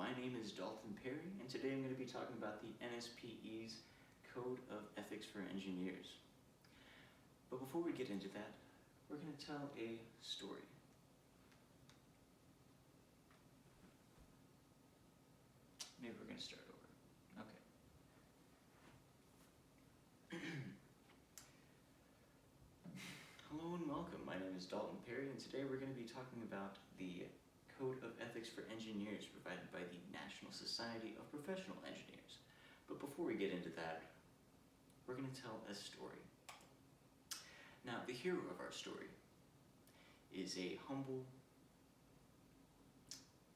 My name is Dalton Perry, and today I'm going to be talking about the NSPE's Code of Ethics for Engineers. But before we get into that, we're going to tell a story. Maybe we're going to start over. Okay. Hello and welcome. My name is Dalton Perry, and today we're going to be talking about the Code of Ethics for Engineers provided by the National Society of Professional Engineers. But before we get into that, we're going to tell a story. Now, the hero of our story is a humble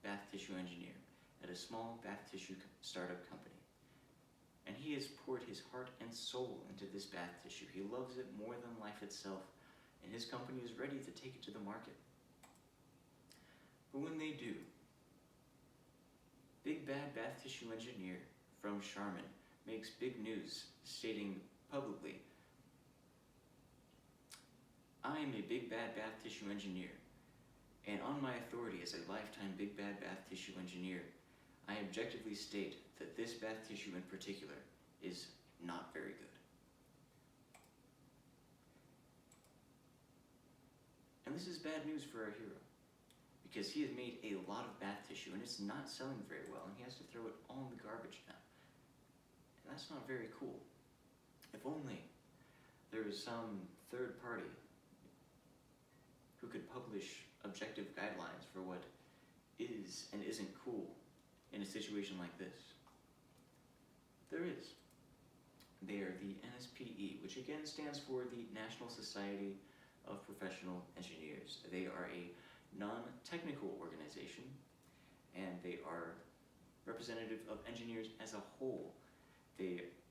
bath tissue engineer at a small bath tissue startup company. And he has poured his heart and soul into this bath tissue. He loves it more than life itself, and his company is ready to take it to the market. But when they do, Big Bad Bath Tissue Engineer from Charmin makes big news, stating publicly, "I am a Big Bad Bath Tissue Engineer, and on my authority as a lifetime Big Bad Bath Tissue Engineer, I objectively state that this bath tissue in particular is not very good." And this is bad news for our hero, because he has made a lot of bath tissue and it's not selling very well, and he has to throw it all in the garbage now. And that's not very cool. If only there was some third party who could publish objective guidelines for what is and isn't cool in a situation like this. There is. They are the NSPE, which again stands for the National Society of Professional Engineers. They are a non-technical organization, and they are representative of engineers as a whole.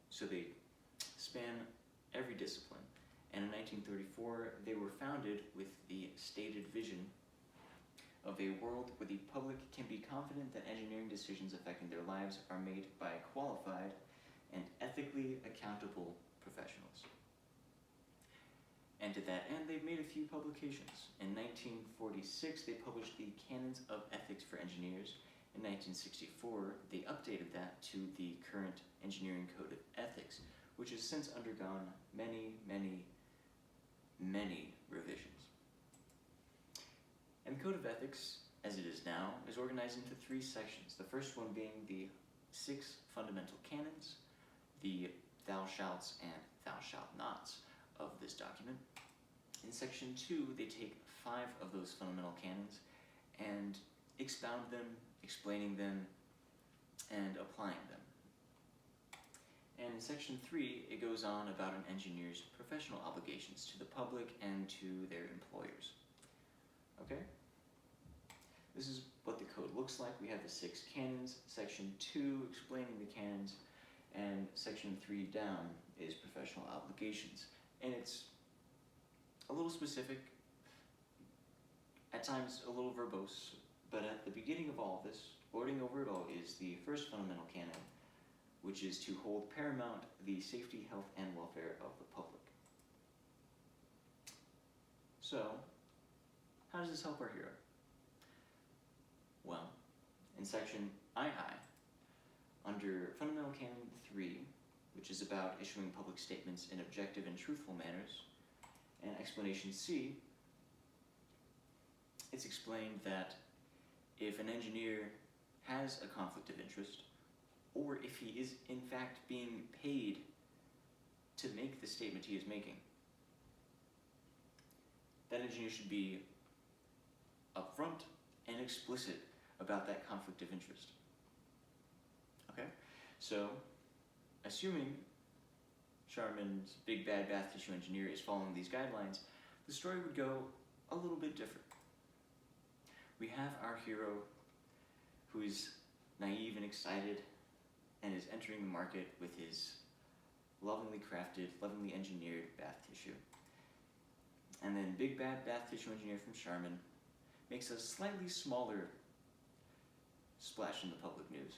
So they span every discipline. And in 1934, they were founded with the stated vision of a world where the public can be confident that engineering decisions affecting their lives are made by qualified and ethically accountable professionals. And to that end, they've made a few publications. In 1946, they published the Canons of Ethics for Engineers. In 1964, they updated that to the current Engineering Code of Ethics, which has since undergone many revisions. And the Code of Ethics, as it is now, is organized into 3 sections. The first one being the 6 fundamental canons, the thou shalts and thou shalt nots of this document. In section 2, they take 5 of those fundamental canons and expound them, explaining them, and applying them. And in section 3, it goes on about an engineer's professional obligations to the public and to their employers. Okay? This is what the code looks like. We have the 6 canons, section 2 explaining the canons, and section 3 down is professional obligations. And it's a little specific, at times a little verbose, but at the beginning of all of this, lording over it all, is the first fundamental canon, which is to hold paramount the safety, health, and welfare of the public. So, how does this help our hero? Well, in section II, under Fundamental Canon 3, which is about issuing public statements in objective and truthful manners, and explanation C, it's explained that if an engineer has a conflict of interest, or if he is in fact being paid to make the statement he is making, that engineer should be upfront and explicit about that conflict of interest. Okay? So, assuming Charmin's Big Bad Bath Tissue Engineer is following these guidelines, the story would go a little bit different. We have our hero who is naive and excited and is entering the market with his lovingly crafted, lovingly engineered bath tissue. And then Big Bad Bath Tissue Engineer from Charmin makes a slightly smaller splash in the public news,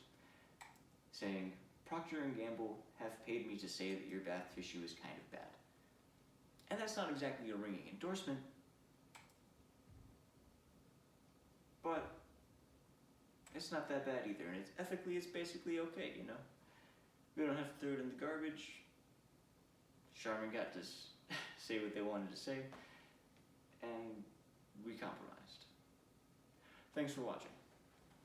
saying, "Procter & Gamble have paid me to say that your bath tissue is kind of bad." And that's not exactly a ringing endorsement, but it's not that bad either, and it's ethically, it's basically okay, you know? We don't have to throw it in the garbage. Charmin got to say what they wanted to say, and we compromised. Thanks for watching.